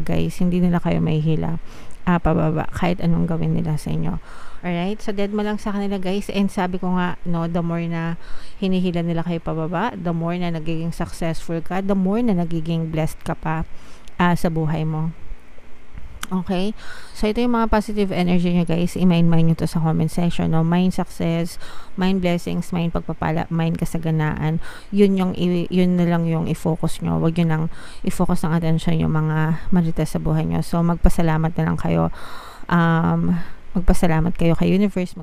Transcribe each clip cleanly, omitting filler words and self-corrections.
guys, hindi nila kayo mahihila pababa kahit anong gawin nila sa inyo. Alright, so dead mo lang sa kanila guys, and sabi ko nga, no, the more na hinihila nila kayo pababa, the more na nagiging successful ka, the more na nagiging blessed ka pa sa buhay mo. Okay, so ito yung mga positive energy nyo guys, i-mind nyo to sa comment section, no? Mind success, mind blessings, mind pagpapala, mind kasaganaan, yun na lang yung i-focus nyo. Huwag yun lang i-focus ng attention yung mga marites sa buhay nyo. So magpasalamat na lang kayo, magpasalamat kayo kay universe.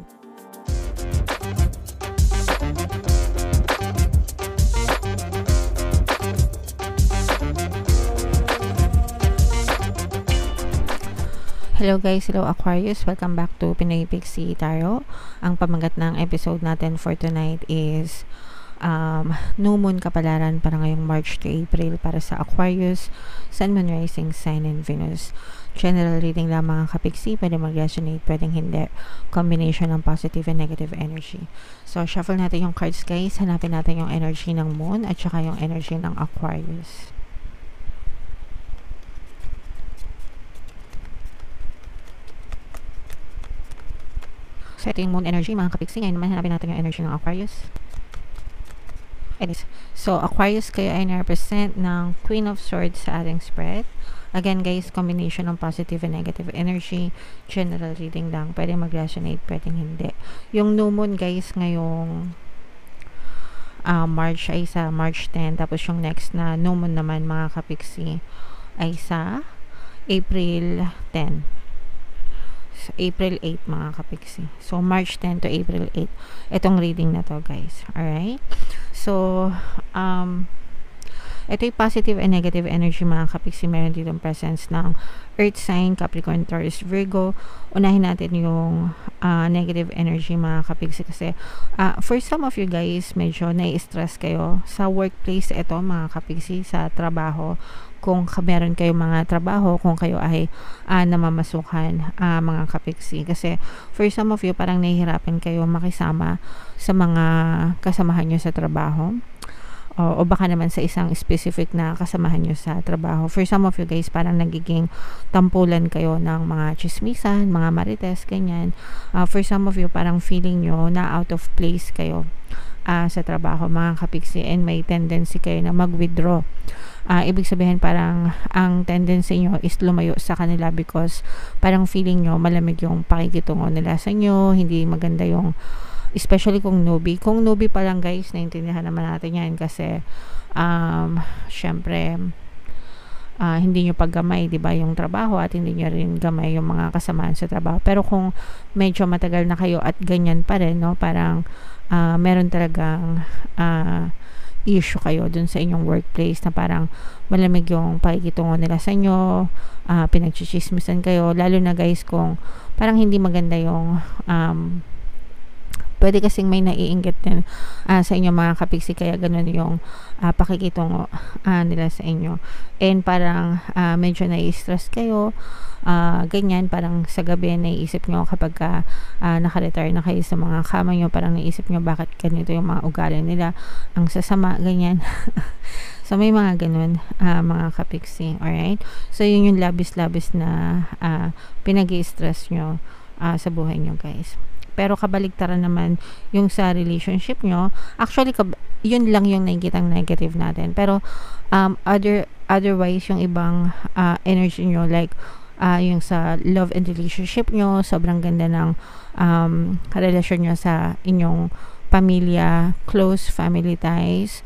Hello guys, hello Aquarius, welcome back to Pinoy Pixie Tarot. Ang pamagat ng episode natin for tonight is New Moon Kapalaran para ngayong March to April para sa Aquarius, Sun, Moon, Rising, Sign, and Venus. General reading lang mga kapixie, pwede mag-resonate, pwedeng hindi. Combination ng positive and negative energy. So shuffle natin yung cards guys, hanapin natin yung energy ng Moon at saka yung energy ng Aquarius. So, ito yung Moon energy, mga kapixie. Ngayon naman, hanapin natin yung energy ng Aquarius. So, Aquarius kayo ay na-represent ng Queen of Swords sa ating spread. Again, guys, combination ng positive and negative energy. General reading lang. Pwede mag-resonate, pwedeng hindi. Yung New Moon, guys, ngayong March ay sa March 10. Tapos, yung next na New Moon naman, mga kapixie, ay sa April 10. April 8 mga kapixie. So March 10 to April 8 itong reading na to guys. Alright, so ito yung positive and negative energy mga kapixie. Meron dito presence ng Earth sign, Capricorn, Taurus, Virgo. Unahin natin yung negative energy mga kapixie kasi for some of you guys medyo nai-stress kayo sa workplace. Ito mga kapixie, sa trabaho, kung meron kayong mga trabaho, kung kayo ay namamasukan mga kapixie. Kasi for some of you, parang nahihirapan kayo makisama sa mga kasamahan nyo sa trabaho. O baka naman sa isang specific na kasamahan nyo sa trabaho. For some of you guys, parang nagiging tampulan kayo ng mga chismisan, mga marites, ganyan. For some of you, parang feeling nyo na out of place kayo sa trabaho mga kapixie, and may tendency kayo na mag-withdraw. Ibig sabihin parang ang tendency nyo is lumayo sa kanila because parang feeling nyo malamig yung pakikitungo nila sa inyo, hindi maganda yung, especially kung newbie. Kung newbie pa lang guys, naintindihan naman natin yan kasi syempre hindi nyo paggamay, diba, yung trabaho, at hindi nyo rin gamay yung mga kasamaan sa trabaho. Pero kung medyo matagal na kayo at ganyan pa rin, no, parang meron talagang issue kayo dun sa inyong workplace na parang malamig yung pakikitungo nila sa inyo, pinagchichismisan kayo, lalo na guys kung parang hindi maganda yung pwede kasing may naiinggit din sa inyo mga kapixie, kaya ganun yung pakikitungo nila sa inyo, and parang medyo nai-stress kayo, ganyan, parang sa gabi naiisip nyo kapag naka-retire na kayo sa mga kama nyo, parang naisip nyo bakit ganito yung mga ugali nila, ang sasama, ganyan. So may mga ganun mga kapixie. Alright, so yun yung labis-labis na pinag-i-stress nyo sa buhay nyo guys. Pero kabaligtaran naman yung sa relationship nyo, actually yun lang yung nakikitang negative natin, pero otherwise yung ibang energy nyo, like yung sa love and relationship nyo, sobrang ganda ng relasyon nyo sa inyong pamilya, close family ties.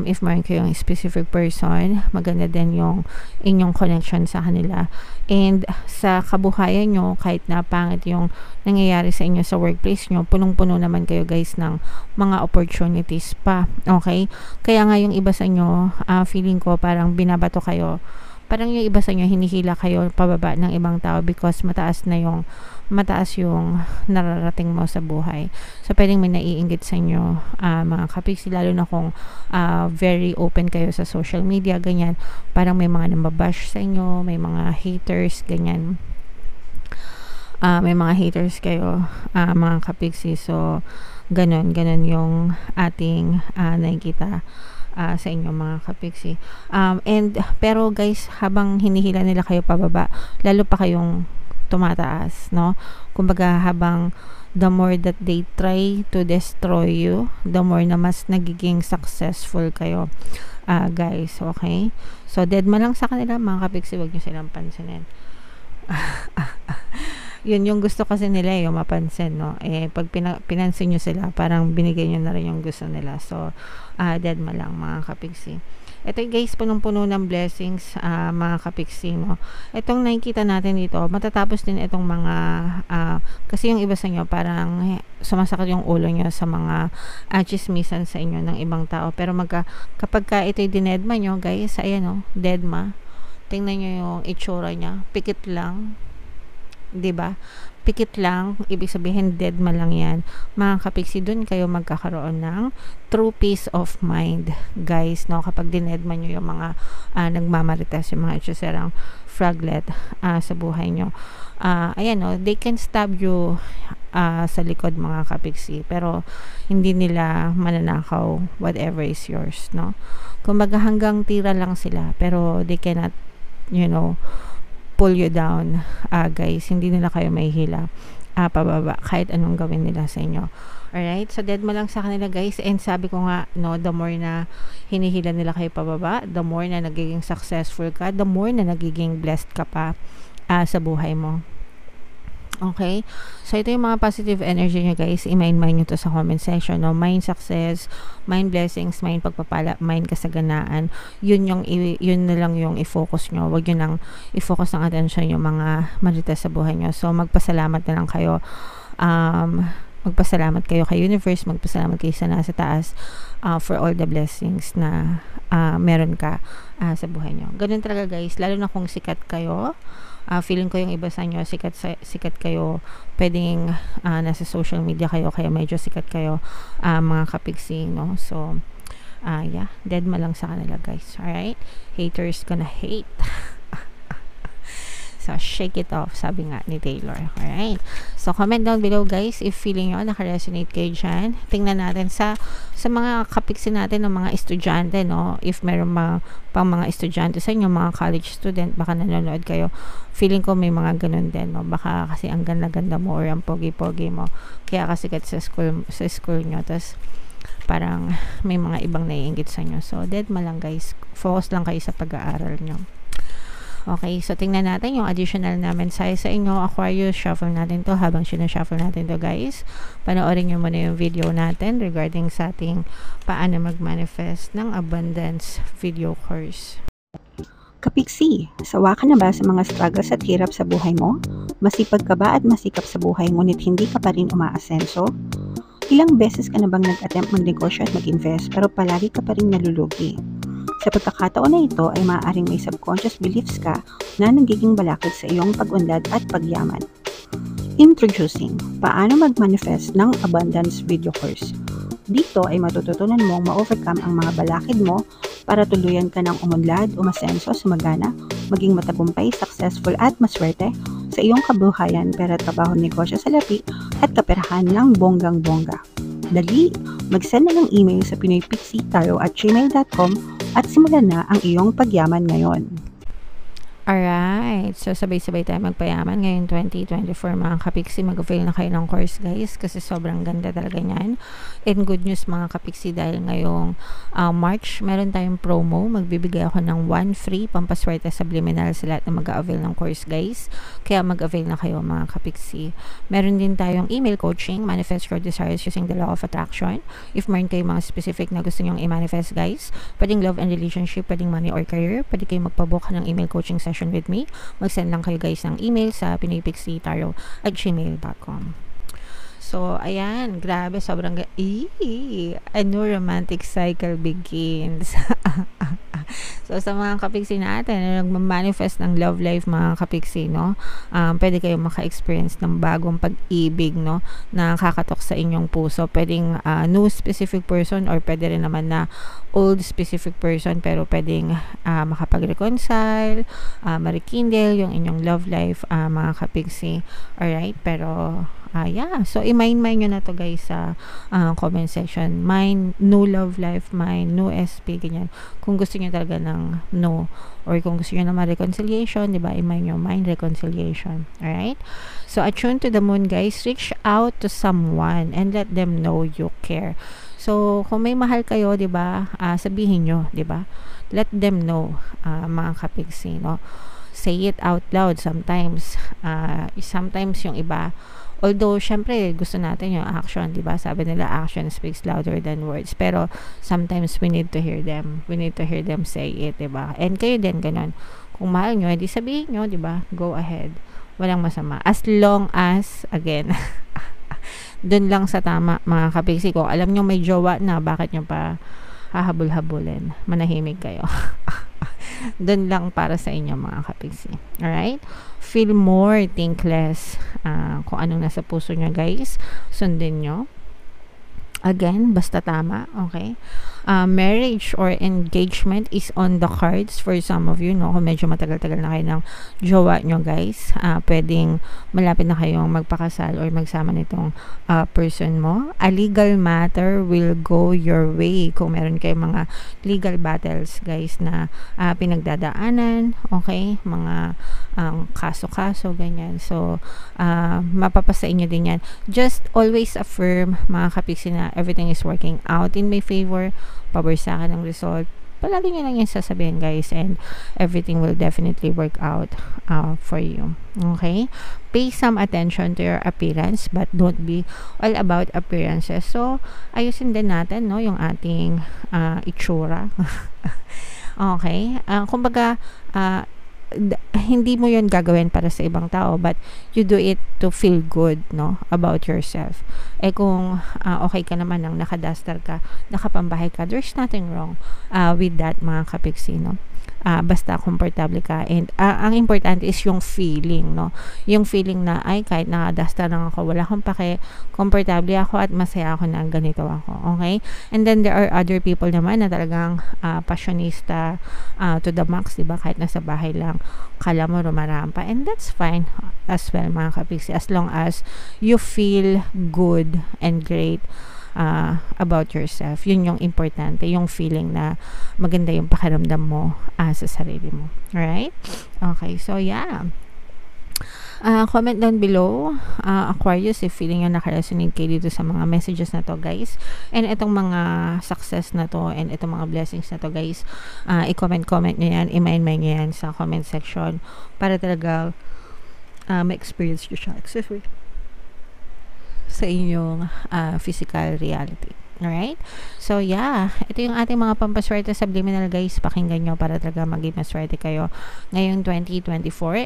If meron kayong specific person, maganda din yung inyong connection sa kanila. And sa kabuhayan nyo, kahit na pangit yung nangyayari sa inyo sa workplace nyo, punong-puno naman kayo guys ng mga opportunities pa. Okay? Kaya nga yung iba sa inyo, feeling ko parang binabato kayo. Parang yung iba sa inyo, hinihila kayo pababa ng ibang tao because mataas yung nararating mo sa buhay. So pwedeng may naiinggit sa inyo mga kapixie, lalo na kung very open kayo sa social media, ganyan, parang may mga nambabash sa inyo, may mga haters, ganyan, may mga haters kayo mga kapixie. So ganun yung ating nakikita sa inyo mga kapiksi. Pero guys, habang hinihila nila kayo pababa, lalo pa kayong tumataas, no? Kumbaga, habang the more that they try to destroy you, the more na mas nagiging successful kayo, guys, okay? So, deadma lang sa kanila mga kapiksi, wag nyo silang pansinin. Yun yung gusto kasi nila, yung mapansin, no? Pag pinansin nyo sila, parang binigay nyo na rin yung gusto nila. So, deadma lang mga kapiksi. Ito guys, punong-puno ng blessings, mga kapiksi, no? Itong nakikita natin dito, matatapos din itong mga, kasi yung iba sa inyo, parang sumasakit yung ulo nyo sa mga chismisan sa inyo ng ibang tao. Pero kapag ito'y dinedma nyo, guys, ayan, no? Deadma. Tingnan nyo yung itsura niya. Pikit lang. 'Di ba? Pikit lang, ibig sabihin deadma lang 'yan. Mga kapiksi, doon kayo magkakaroon ng true peace of mind, guys, no? Kapag dinedma nyo yung mga nagmamarites, yung mga itsuserang fraglet sa buhay nyo. Ayan, no? They can stab you sa likod mga kapiksi, pero hindi nila mananakaw whatever is yours, no? Kumbaga hanggang tira lang sila, pero they cannot, pull you down, guys. Hindi nila kayo mahihila pababa kahit anong gawin nila sa inyo. Alright, so dead mo lang sa kanila, guys. And sabi ko nga, no, the more na hinihila nila kayo pababa, the more na nagiging successful ka, the more na nagiging blessed ka pa sa buhay mo. Okay? So, ito yung mga positive energy nyo, guys. I-mind nyo to sa comment section, no? Mind success, mind blessings, mind pagpapala, mind kasaganaan. Yun na lang yung i-focus nyo. Huwag nyo nang i-focus ng attention yung mga marites sa buhay nyo. So, magpasalamat na lang kayo. Magpasalamat kayo kay universe, magpasalamat kayo sa nasa taas for all the blessings na meron ka sa buhay nyo. Ganun talaga, guys. Lalo na kung sikat kayo. Feeling ko yung iba sa inyo, sikat kayo, pwedeng nasa social media kayo, kaya medyo sikat kayo, mga kapiksi, no? So, yeah, deadma lang sa kanila, guys. Alright? Haters gonna hate. So, shake it off, sabi nga ni Taylor. Alright? So, comment down below, guys, if feeling nyo naka-resonate kayo dyan. Tingnan natin sa mga kapiksi natin ng mga estudyante, no? If meron pang mga estudyante sa inyo, mga college student, baka nanonood kayo. Feeling ko may mga ganun din, no? Baka kasi ang ganda-ganda mo or ang pogi-pogi mo. Kaya kasi sa school nyo. Tapos, parang may mga ibang naiingit sa inyo. So, deadma lang, guys. Focus lang kayo sa pag-aaral nyo. Okay, so tingnan natin yung additional na mensahe sa inyo. Aquarius, shuffle natin to. Habang sinashuffle natin to, guys, panoorin nyo muna yung video natin regarding sa ating paano mag-manifest ng abundance video course. Kapiksi, sawa ka na ba sa mga struggles at hirap sa buhay mo? Masipag ka ba at masikap sa buhay ngunit hindi ka pa rin umaasenso? Ilang beses ka na bang nag-attempt magnegosyo at mag-invest pero palagi ka pa rin nalulugi? Sa pagkakataon na ito ay maaaring may subconscious beliefs ka na nagiging balakid sa iyong pag-unlad at pagyaman. Introducing, paano mag-manifest ng abundance video course. Dito ay matututunan mong ma-overcome ang mga balakid mo para tuluyan ka ng umunlad, umasenso, sumagana, maging matagumpay, successful at maswerte sa iyong kabuhayan, pera, trabaho, negosyo, salapi at kaperahan ng bonggang-bongga. Dali, mag-send na ng email sa pinoypixitaro@gmail.com at simulan na ang iyong pagyaman ngayon. Alright, so sabay-sabay tayo magpayaman ngayong 2024 mga kapiksi. Mag-avail na kayo ng course, guys, kasi sobrang ganda talaga niyan. And good news mga kapiksi, dahil ngayong March, meron tayong promo. Magbibigay ako ng 1 free pampaswerte subliminal sa lahat na mag-avail ng course, guys. Kaya mag-avail na kayo mga kapiksi. Meron din tayong email coaching, manifest your desires using the law of attraction. If meron kayong mga specific na gusto nyong i-manifest, guys, pwedeng love and relationship, pwedeng money or career, pwede kayong magpabook ng email coaching session with me. Mag-send lang kayo, guys, ng email sa pinoypixitaro@gmail.com. So, ayan, grabe, sobrang a new romantic cycle begins. So, sa mga kapiksi natin na nagmamanifest ng love life, mga kapiksi, no? Pwede kayong maka-experience ng bagong pag-ibig, no? Na kakatok sa inyong puso. Pwedeng new specific person or pwede rin naman na old specific person, pero pwedeng makapag-reconcile, marikindle yung inyong love life, mga kapiksi. Alright? Pero Yeah, so i-mine nyo na to guys sa comment section. Mine, no love life, mine, no SP, ganyan. Kung gusto nyo talaga ng no, or kung gusto nyo naman reconciliation, diba, i-mine nyo, mine reconciliation. Alright? So, attune to the moon guys, reach out to someone and let them know you care. So, kung may mahal kayo, diba, sabihin nyo, diba? Let them know, mga kapigsi, no? Say it out loud sometimes. Sometimes yung iba, although syempre gusto natin yung action, di ba? Sabi nila action speaks louder than words, pero sometimes we need to hear them say it, di ba? And kayo din ganun, kung mahal nyo, edi sabihin nyo, di ba? Go ahead, walang masama, as long as, again, dun lang sa tama, mga kapiksi ko. Alam nyo may jowa na, bakit nyo pa hahabol-habulin? Manahimik kayo. Doon lang para sa inyo, mga kapigsi. Alright? Feel more, think less. Kung anong nasa puso nyo, guys, sundin nyo. Again, basta tama, okay? Marriage or engagement is on the cards for some of you, no? Kung medyo matagal-tagal na kayo ng jowa nyo, guys, pwedeng malapit na kayong magpakasal or magsama nitong person mo. A legal matter will go your way. Kung meron kayong mga legal battles, guys, na pinagdadaanan, okay? Mga kaso-kaso, ganyan. So, mapapasa inyo din yan. Just always affirm, mga kapiksi, na everything is working out in my favor, pabor sa akin ang result. Palagi nyo lang yung sasabihin, guys, and everything will definitely work out for you. Okay? Pay some attention to your appearance, but don't be all about appearances. So, ayusin din natin, no, yung ating itsura. Okay? Kumbaga, hindi mo yon gagawin para sa ibang tao, but you do it to feel good, no, about yourself. Kung okay ka naman nang nakaduster ka, nakapambahay ka, there's nothing wrong with that, mga kapiksi, no. Basta komportable ka, and ang importante is yung feeling, no, yung feeling na ay kahit nakadasta lang ako, wala akong pake, komportable ako at masaya ako na ganito ako, okay? And then there are other people naman na talagang passionista to the max, diba? Kahit nasa bahay lang, kala mo rumarampa, and that's fine as well, mga kapiksi, as long as you feel good and great about yourself. Yun yung importante, yung feeling na maganda yung pakiramdam mo sa sarili mo. Alright? Okay, so yeah. Comment down below, Aquarius, if feeling nyo nakaresonate kayo dito sa mga messages na to, guys, and itong mga success na to, and itong mga blessings na to, guys. I-comment nyo yan, i-mind nyo yan sa comment section para talaga ma-experience nyo siya. Excuse me, sa inyong physical reality. Alright? So, yeah. Ito yung ating mga pampaswerte subliminal, guys. Pakinggan nyo para talaga maging maswerte kayo ngayong 2024.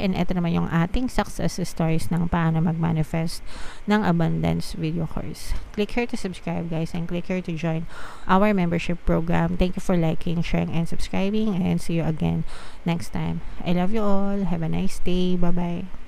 And ito naman yung ating success stories ng paano mag-manifest ng abundance video course. Click here to subscribe, guys. And click here to join our membership program. Thank you for liking, sharing, and subscribing. And see you again next time. I love you all. Have a nice day. Bye-bye.